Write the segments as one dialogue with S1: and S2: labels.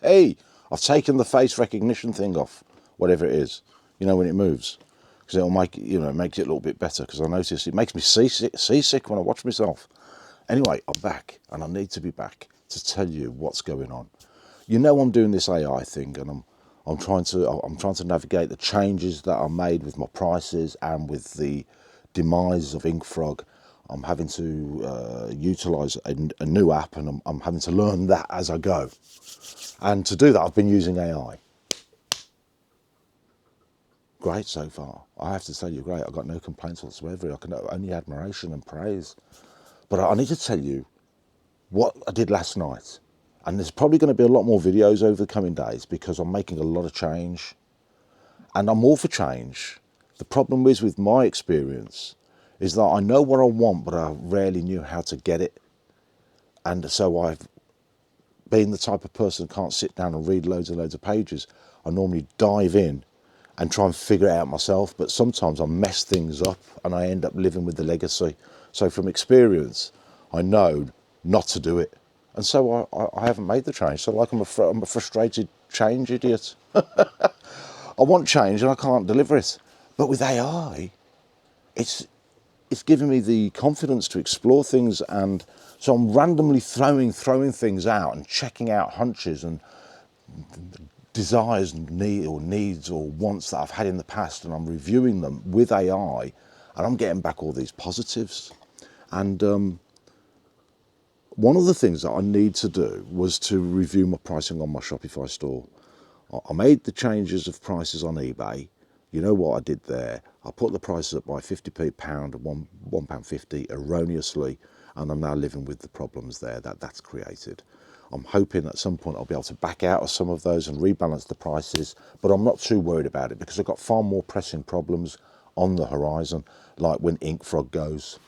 S1: Hey, I've taken the face recognition thing off, whatever it is, when it moves, because it'll make it, it makes it a little bit better, because I notice it makes me seasick when I watch myself. Anyway, I'm back, and I need to be back to tell you what's going on. I'm doing this AI thing, and I'm trying to navigate the changes that are made with my prices and with the demise of Inkfrog. I'm having to utilise a new app, and I'm having to learn that as I go. And to do that, I've been using AI. Great so far. I have to tell you, great. I've got no complaints whatsoever. I can only admiration and praise. But I need to tell you what I did last night. And there's probably going to be a lot more videos over the coming days, because I'm making a lot of change. And I'm all for change. The problem is, with my experience, is that I know what I want, but I rarely knew how to get it. And so I've been the type of person who can't sit down and read loads and loads of pages. I normally dive in and try and figure it out myself, but sometimes I mess things up and I end up living with the legacy. So from experience, I know not to do it. And so I haven't made the change. So I'm a frustrated change idiot. I want change and I can't deliver it. But with AI, it's giving me the confidence to explore things, and so I'm randomly throwing things out and checking out hunches and desires and needs or wants that I've had in the past, and I'm reviewing them with AI, and I'm getting back all these positives. And one of the things that I need to do was to review my pricing on my Shopify store. I made the changes of prices on eBay. You know what I did there? I put the prices up by 50p pound, £1.50 erroneously, and I'm now living with the problems there that's created. I'm hoping at some point I'll be able to back out of some of those and rebalance the prices, but I'm not too worried about it, because I've got far more pressing problems on the horizon, like when Inkfrog goes.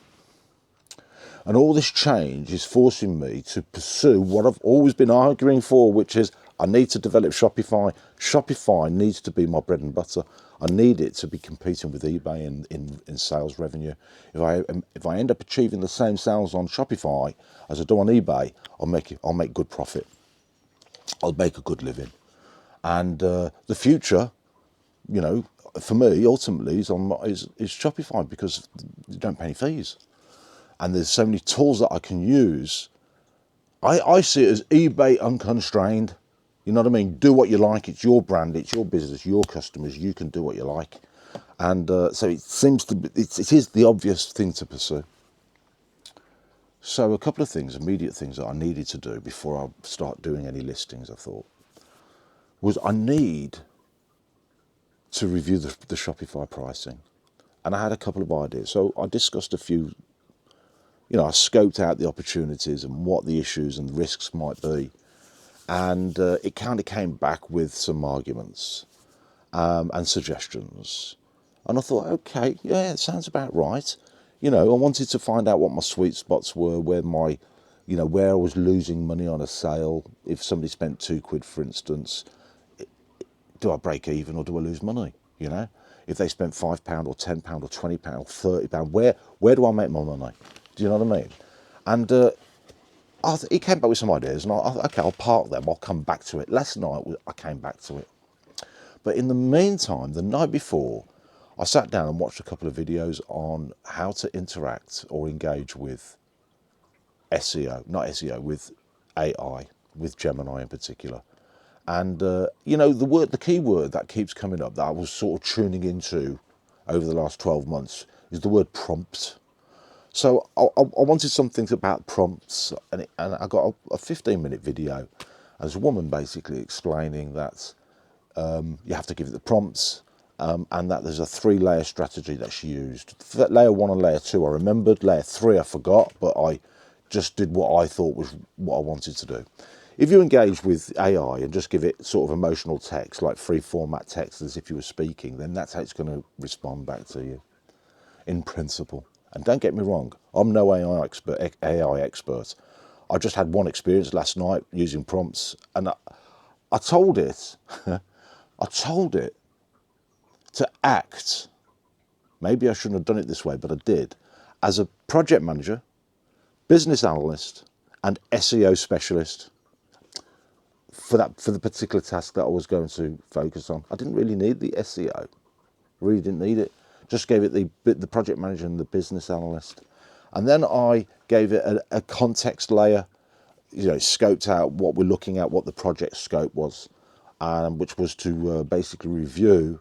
S1: And all this change is forcing me to pursue what I've always been arguing for, which is I need to develop Shopify. Shopify needs to be my bread and butter. I need it to be competing with eBay in sales revenue. If I end up achieving the same sales on Shopify as I do on eBay, I'll make good profit. I'll make a good living. And the future, for me, ultimately is Shopify, because you don't pay any fees. And there's so many tools that I can use. I see it as eBay unconstrained. You know what I mean? Do what you like. It's your brand. It's your business. Your customers. You can do what you like. And so it seems to be, it is the obvious thing to pursue. So a couple of things, immediate things that I needed to do before I start doing any listings, I thought, was I need to review the Shopify pricing. And I had a couple of ideas. So I discussed a few, I scoped out the opportunities and what the issues and risks might be. And it kind of came back with some arguments and suggestions. And I thought, okay, yeah, it sounds about right. I wanted to find out what my sweet spots were, where where I was losing money on a sale. If somebody spent £2, for instance, do I break even or do I lose money? If they spent £5 or £10 or £20 or £30, where do I make my money? Do you know what I mean? And he came back with some ideas, and okay, I'll park them. I'll come back to it. Last night, I came back to it. But in the meantime, the night before, I sat down and watched a couple of videos on how to interact or engage with with AI, with Gemini in particular. And, the key word that keeps coming up that I was sort of tuning into over the last 12 months is the word prompt. So I wanted something about prompts, and I got a 15-minute video. And there's a woman basically explaining that you have to give it the prompts, and that there's a 3-layer strategy that she used. Layer 1 and layer 2 I remembered, layer 3 I forgot, but I just did what I thought was what I wanted to do. If you engage with AI and just give it sort of emotional text, like free format text as if you were speaking, then that's how it's going to respond back to you, in principle. And don't get me wrong, I'm no AI expert. I just had one experience last night using prompts, and I told it, to act. Maybe I shouldn't have done it this way, but I did. As a project manager, business analyst, and SEO specialist. for the particular task that I was going to focus on. I didn't really need the SEO. Really didn't need it. Just gave it the project manager and the business analyst. And then I gave it a context layer, scoped out what we're looking at, what the project scope was, which was to basically review,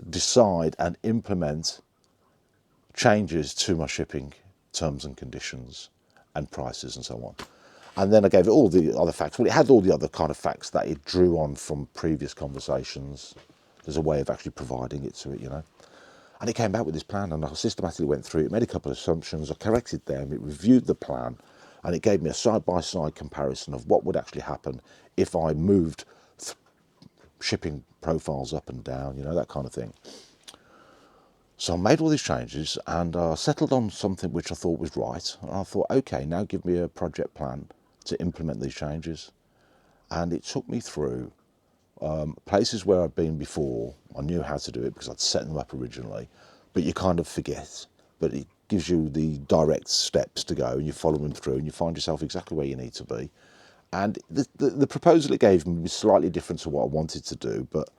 S1: decide and implement changes to my shipping terms and conditions and prices and so on. And then I gave it all the other facts. Well, it had all the other kind of facts that it drew on from previous conversations. There's a way of actually providing it to it, And it came back with this plan, and I systematically went through it, made a couple of assumptions, I corrected them, it reviewed the plan, and it gave me a side-by-side comparison of what would actually happen if I moved shipping profiles up and down, that kind of thing. So I made all these changes and settled on something which I thought was right. And I thought, okay, now give me a project plan to implement these changes. And it took me through places where I'd been before. I knew how to do it because I'd set them up originally, but you kind of forget. But it gives you the direct steps to go, and you follow them through, and you find yourself exactly where you need to be. And the proposal it gave me was slightly different to what I wanted to do, but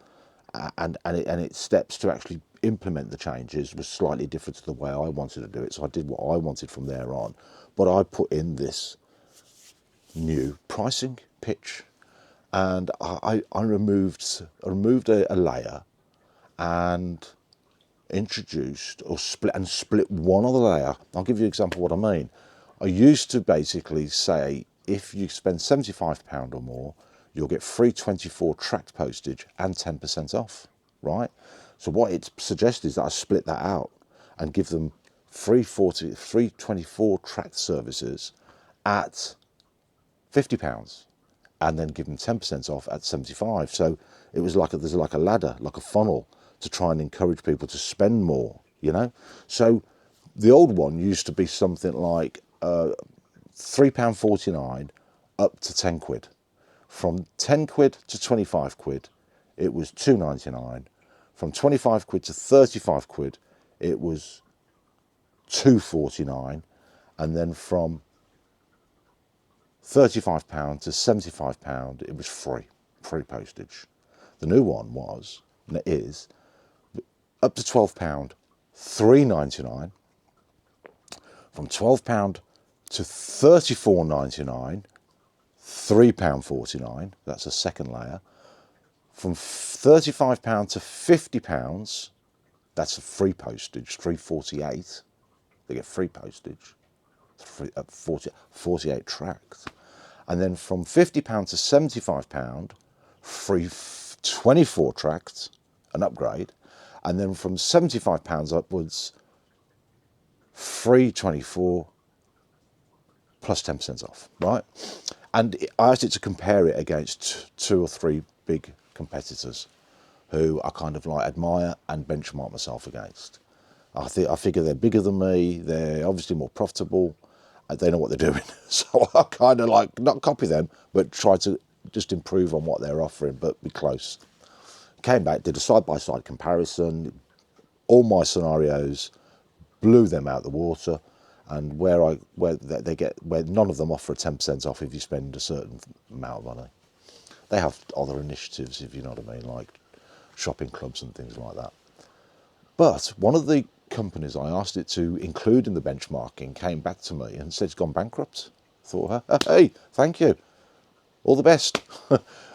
S1: and its steps to actually implement the changes was slightly different to the way I wanted to do it. So I did what I wanted from there on, but I put in this new pricing pitch, and I removed a layer and introduced or split one other layer. I'll give you an example of what I mean. I used to basically say, if you spend £75 or more, you'll get free 24 tracked postage and 10% off, right? So what it suggested is that I split that out and give them free 24 tracked services at £50, and then give them 10% off at 75. So it was there's like a ladder, like a funnel, to try and encourage people to spend more, So the old one used to be something like £3.49 up to 10 quid. From 10 quid to 25 quid, it was £2.99. From 25 quid to 35 quid, it was £2.49. And then from £35 to £75, it was free postage. The new one was, and it is, up to £12, £3.99. From £12 to £34.99, £3.49, that's a second layer. From £35 to £50, that's a free postage, £3.48. They get free postage, 48 tracks. And then from £50 to £75, free 24 tracks, an upgrade. And then from £75 upwards, free 24 plus 10% off, right? And I asked it to compare it against 2 or 3 big competitors who I kind of admire and benchmark myself against. I figure they're bigger than me, they're obviously more profitable, they know what they're doing. So I kind of not copy them, but try to just improve on what they're offering, but be close. Came back, did a side-by-side comparison, all my scenarios, blew them out the water, and where none of them offer a 10% off if you spend a certain amount of money. They have other initiatives, if you know what I mean, like shopping clubs and things like that. But one of the companies I asked it to include in the benchmarking came back to me and said it's gone bankrupt. I thought, hey, thank you, all the best.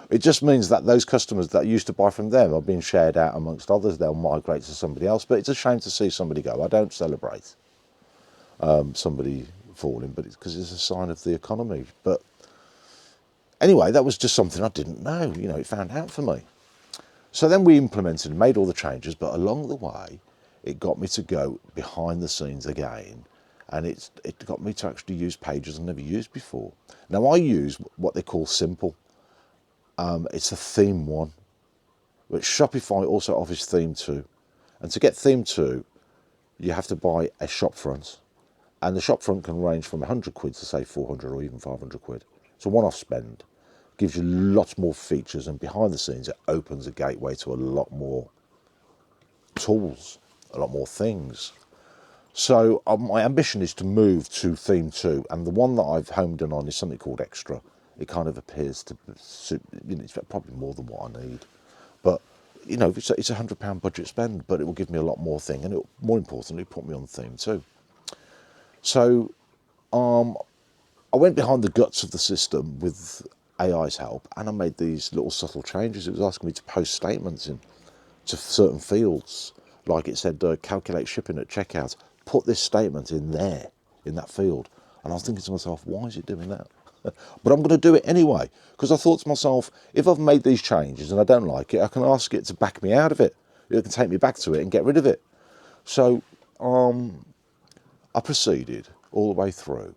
S1: It just means that those customers that used to buy from them are being shared out amongst others. They'll migrate to somebody else, but it's a shame to see somebody go. I don't celebrate somebody falling, but it's because it's a sign of the economy. But anyway, that was just something I didn't know. It found out for me. So then we implemented and made all the changes, but along the way, it got me to go behind the scenes again, and it got me to actually use pages I've never used before. Now I use what they call simple. It's a theme one, but Shopify also offers theme 2. And to get theme 2, you have to buy a shopfront. And the shopfront can range from 100 quid to say 400 or even 500 quid. It's a one-off spend. Gives you lots more features, and behind the scenes it opens a gateway to a lot more tools, a lot more things. So my ambition is to move to theme 2, and the one that I've homed in on is something called XTRA. it kind of appears to suit, it's probably more than what I need. But, it's a £100 budget spend, but it will give me a lot more thing, and it will, more importantly, put me on theme too. So I went behind the guts of the system with AI's help, and I made these little subtle changes. It was asking me to post statements in to certain fields, like it said, calculate shipping at checkout. Put this statement in there, in that field. And I was thinking to myself, why is it doing that? But I'm going to do it anyway, because I thought to myself, if I've made these changes and I don't like it, I can ask it to back me out of it. It can take me back to it and get rid of it. So I proceeded all the way through.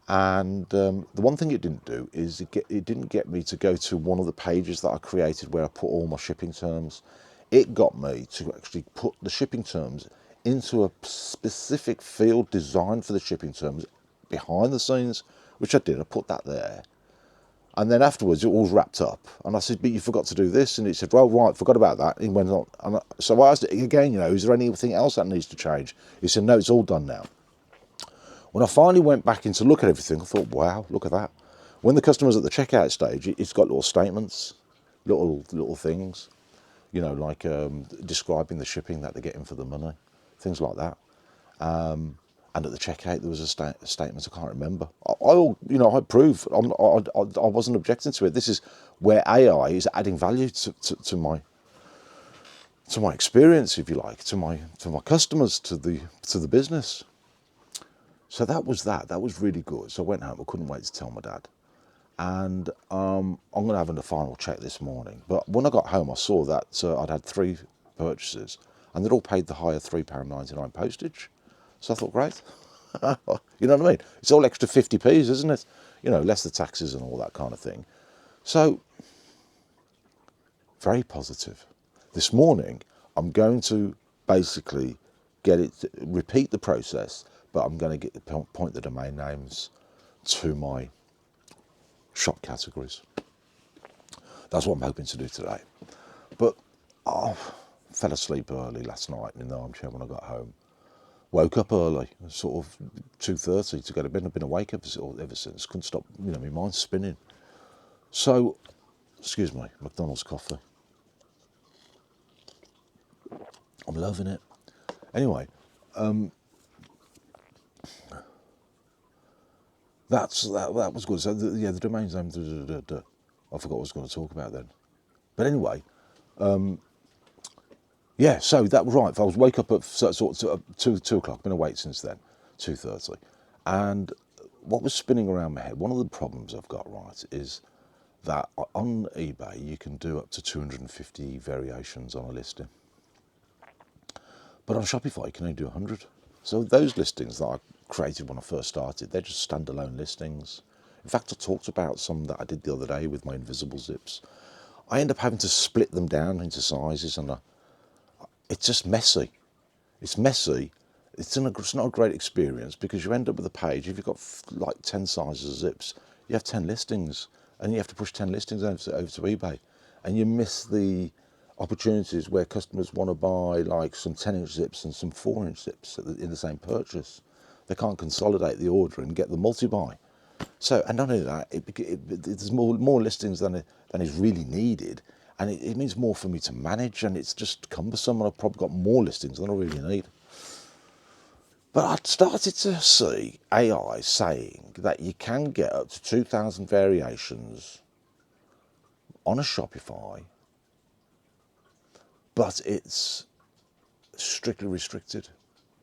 S1: And the one thing it didn't do is it didn't get me to go to one of the pages that I created where I put all my shipping terms. It got me to actually put the shipping terms into a specific field designed for the shipping terms behind the scenes, which I did. I put that there. And then afterwards, it all was wrapped up. And I said, but you forgot to do this. And it said, well, right, forgot about that. And he went on. And so I asked it again, is there anything else that needs to change? He said, no, it's all done now. When I finally went back in to look at everything, I thought, wow, look at that. When the customer's at the checkout stage, it's got little statements, little things, like describing the shipping that they're getting for the money, things like that. And at the checkout, there was a statement I can't remember. I approve. I wasn't objecting to it. This is where AI is adding value to my experience, if you like, to my customers, to the business. So that was that. That was really good. So I went home. I couldn't wait to tell my dad. And I'm going to have a final check this morning. But when I got home, I saw that I'd had 3 purchases, and they'd all paid the higher £3.99 postage. So I thought, great. You know what I mean? It's all extra 50p's, isn't it? Less the taxes and all that kind of thing. So, very positive. This morning, I'm going to basically repeat the process, but I'm going to point the domain names to my shop categories. That's what I'm hoping to do today. But I fell asleep early last night in the armchair when I got home. Woke up early, sort of 2:30 to go to bed. I've been awake ever since. Couldn't stop, my mind's spinning. So, excuse me, McDonald's coffee. I'm loving it. Anyway, that was good. So the domain's name. I forgot what I was going to talk about then. But anyway, so that was right. If I was wake up at sort of 2 o'clock. Been awake since then, 2:30, and what was spinning around my head. One of the problems I've got is that on eBay you can do up to 250 variations on a listing, but on Shopify you can only do 100. So those listings that I created when I first started, they're just standalone listings. In fact, I talked about some that I did the other day with my invisible zips. I end up having to split them down into sizes, and it's just messy. It's messy. It's not a great experience, because you end up with a page, if you've got like 10 sizes of zips, you have 10 listings, and you have to push 10 listings over to eBay, and you miss the opportunities where customers want to buy like some 10-inch zips and some 4-inch zips in the same purchase. They can't consolidate the order and get the multi-buy. So, and not only that, there's more listings than is really needed, and it means more for me to manage, and it's just cumbersome, and I've probably got more listings than I really need. But I started to see AI saying that you can get up to 2,000 variations on a Shopify, but it's strictly restricted,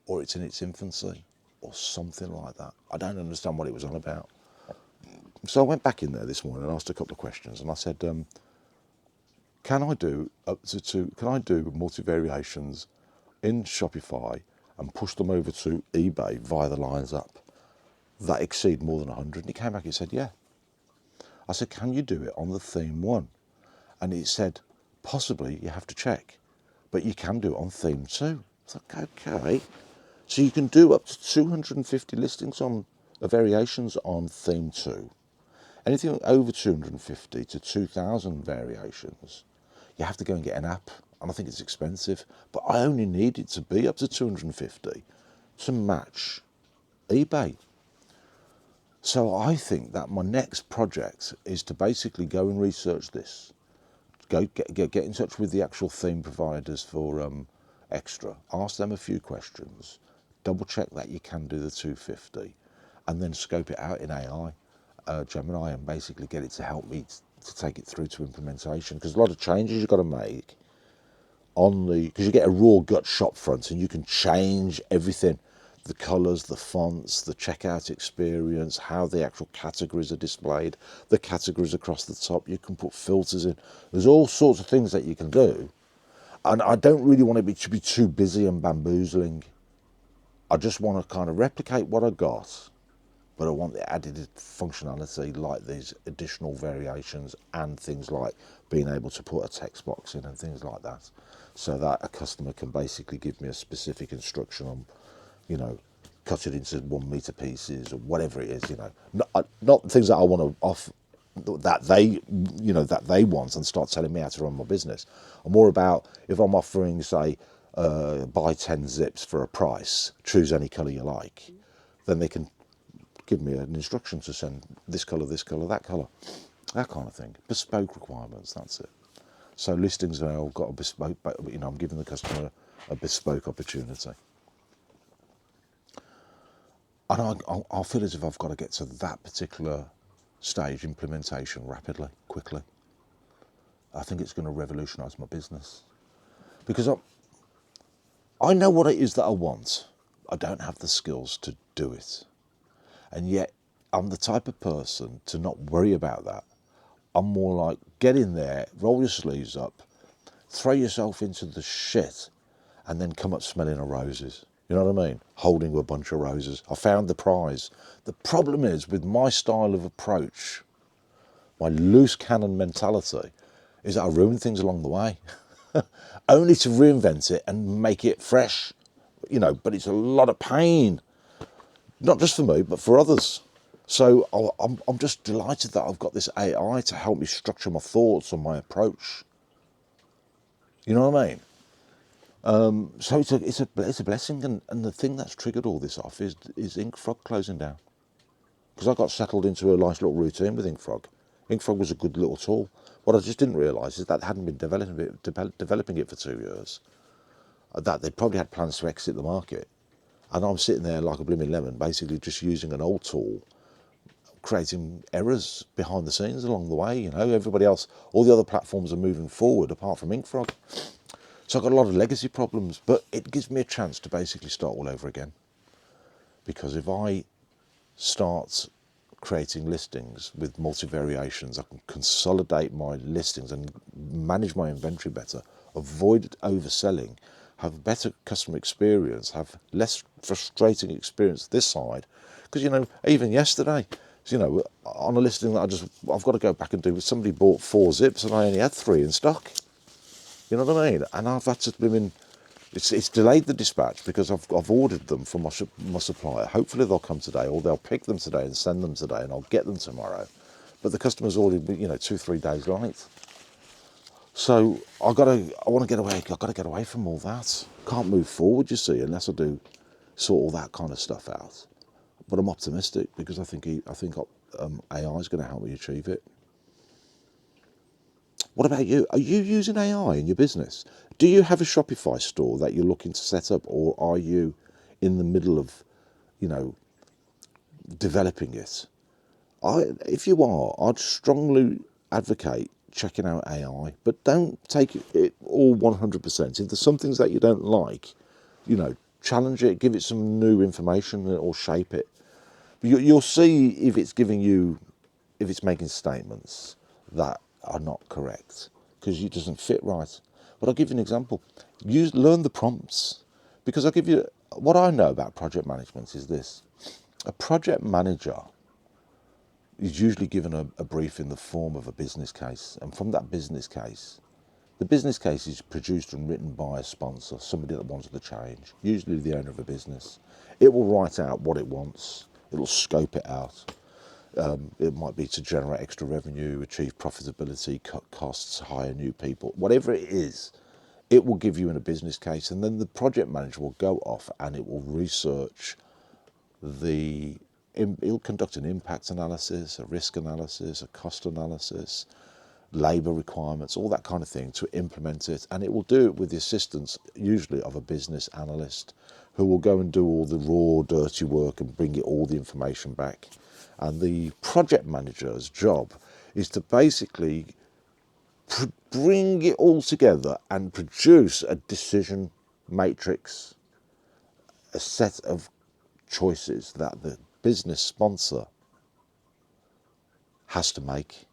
S1: or it's in its infancy, or something like that. I don't understand what it was on about. So I went back in there this morning and asked a couple of questions, and I said, can I do multi-variations in Shopify and push them over to eBay via the lines app that exceed more than 100? And he came back and said, yeah. I said, can you do it on the theme one? And it said, possibly, you have to check, but you can do it on theme 2. I thought, okay. So you can do up to 250 listings on variations on theme 2. Anything over 250 to 2,000 variations, you have to go and get an app, and I think it's expensive, but I only need it to be up to 250 to match eBay. So I think that my next project is to basically go and research this. Go get in touch with the actual theme providers for XTRA. Ask them a few questions. Double check that you can do the 250, and then scope it out in AI, Gemini, and basically get it to help me to take it through to implementation. Because a lot of changes you've got to make on the, because you get a raw gut shop front and you can change everything, the colours, the fonts, the checkout experience, how the actual categories are displayed, the categories across the top, you can put filters in. There's all sorts of things that you can do. And I don't really want it to be too busy and bamboozling. I just want to kind of replicate what I got, but I want the added functionality like these additional variations and things like being able to put a text box in and things like that, so that a customer can basically give me a specific instruction on, cut it into 1 meter pieces or whatever it is, not things that I want to off that they want and start telling me how to run my business. I'm more about if I'm offering, say, buy 10 zips for a price, choose any colour you like, then they can give me an instruction to send this colour, that colour, that kind of thing. Bespoke requirements, that's it. So listings now have got a bespoke, I'm giving the customer a bespoke opportunity. And I feel as if I've got to get to that particular stage, implementation, rapidly, quickly. I think it's going to revolutionise my business. Because I know what it is that I want. I don't have the skills to do it. And yet, I'm the type of person to not worry about that. I'm more like, get in there, roll your sleeves up, throw yourself into the shit, and then come up smelling of roses. You know what I mean? Holding a bunch of roses. I found the prize. The problem is, with my style of approach, my loose cannon mentality, is that I ruin things along the way, only to reinvent it and make it fresh. But it's a lot of pain, not just for me, but for others. So I'm just delighted that I've got this AI to help me structure my thoughts and my approach. You know what I mean? So it's a blessing, and the thing that's triggered all this off is Inkfrog closing down. Because I got settled into a nice little routine with Inkfrog. Inkfrog was a good little tool. What I just didn't realise is that they hadn't been developing it for 2 years. That they'd probably had plans to exit the market. And I'm sitting there like a blooming lemon, basically just using an old tool, creating errors behind the scenes along the way. Everybody else, all the other platforms are moving forward apart from Inkfrog. So I've got a lot of legacy problems, but it gives me a chance to basically start all over again. Because if I start creating listings with multi-variations, I can consolidate my listings and manage my inventory better, avoid overselling, have better customer experience, have less frustrating experience this side. Because, even yesterday, on a listing that I've got to go back and do, somebody bought 4 zips and I only had 3 in stock. You know what I mean? And I've had to, it's delayed the dispatch because I've ordered them from my supplier. Hopefully they'll come today, or they'll pick them today and send them today, and I'll get them tomorrow. But the customer's already, 2-3 days late. So I want to get away. I've got to get away from all that. Can't move forward, you see, unless I do sort all that kind of stuff out. But I'm optimistic because I think AI is going to help me achieve it. What about you? Are you using AI in your business? Do you have a Shopify store that you're looking to set up, or are you in the middle of, developing it? If you are, I'd strongly advocate checking out AI, but don't take it all 100%. If there's some things that you don't like, challenge it, give it some new information or shape it. You'll see if it's making statements that are not correct, because it doesn't fit right. But I'll give you an example. Learn the prompts, because I'll give you what I know about project management is this. A project manager is usually given a brief in the form of a business case, and from that business case, the business case is produced and written by a sponsor, somebody that wants the change, usually the owner of a business. It will write out what it wants, it'll scope it out. It might be to generate extra revenue, achieve profitability, cut costs, hire new people, whatever it is, it will give you in a business case, and then the project manager will go off and it will research the He'll conduct an impact analysis, a risk analysis, a cost analysis, labour requirements, all that kind of thing to implement it. And it will do it with the assistance, usually of a business analyst, who will go and do all the raw, dirty work and bring it all the information back. And the project manager's job is to basically bring it all together and produce a decision matrix, a set of choices that the business sponsor has to make.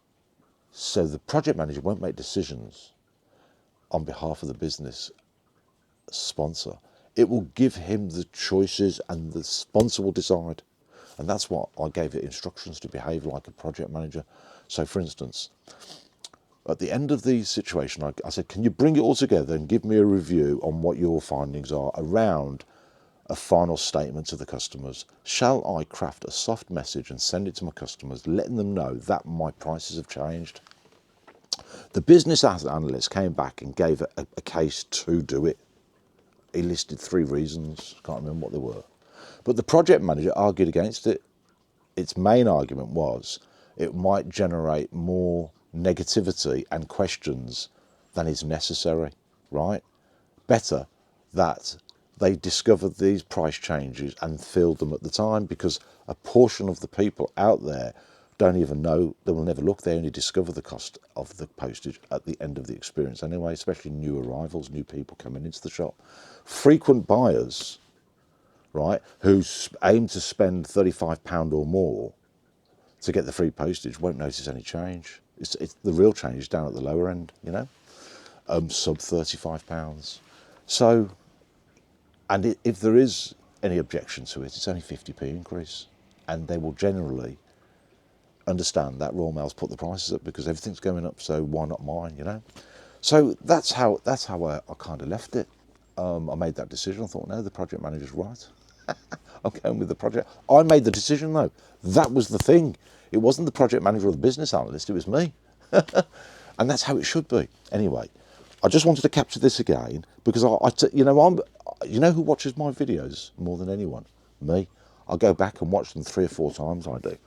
S1: So the project manager won't make decisions on behalf of the business sponsor. It will give him the choices and the sponsor will decide. And that's what I gave it instructions to behave like a project manager. So for instance, at the end of the situation, I said, can you bring it all together and give me a review on what your findings are around a final statement to the customers? Shall I craft a soft message and send it to my customers, letting them know that my prices have changed? The business analyst came back and gave a case to do it. He listed 3 reasons, can't remember what they were. But the project manager argued against it. Its main argument was it might generate more negativity and questions than is necessary, right? Better that they discovered these price changes and filled them at the time, because a portion of the people out there don't even know, they will never look, they only discover the cost of the postage at the end of the experience anyway, especially new arrivals, new people coming into the shop. Frequent buyers, right, who aim to spend £35 or more to get the free postage won't notice any change. It's the real change is down at the lower end, you know, sub £35. So, and if there is any objection to it, it's only 50p increase, and they will generally understand that Royal Mail's put the prices up because everything's going up, so why not mine, you know? So that's how I kind of left it. I made that decision. I thought, no, the project manager's right. I'm going with the project. I made the decision though. That was the thing. It wasn't the project manager or the business analyst, it was me. And that's how it should be. Anyway, I just wanted to capture this again because you know who watches my videos more than anyone? Me. I'll go back and watch them 3 or 4 times, I do.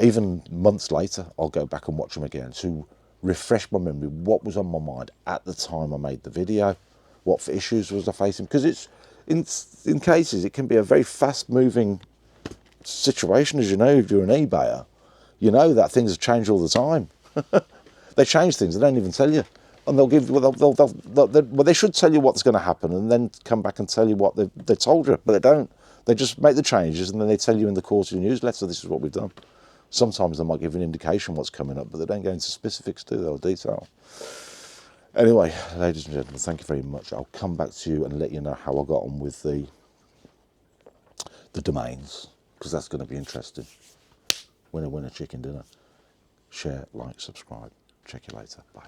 S1: Even months later, I'll go back and watch them again to refresh my memory. What was on my mind at the time I made the video? What issues was I facing? Because it's, in cases, it can be a very fast-moving situation, as you know, if you're an eBayer. You know that things change all the time. They change things, they don't even tell you. And they'll give, they should tell you what's going to happen and then come back and tell you what they told you, but they don't. They just make the changes and then they tell you in the quarterly newsletter, this is what we've done. Sometimes they might give an indication what's coming up, but they don't go into specifics, do they, or detail. Anyway, ladies and gentlemen, thank you very much. I'll come back to you and let you know how I got on with the domains, because that's going to be interesting. Winner, winner, chicken dinner. Share, like, subscribe. Check you later. Bye.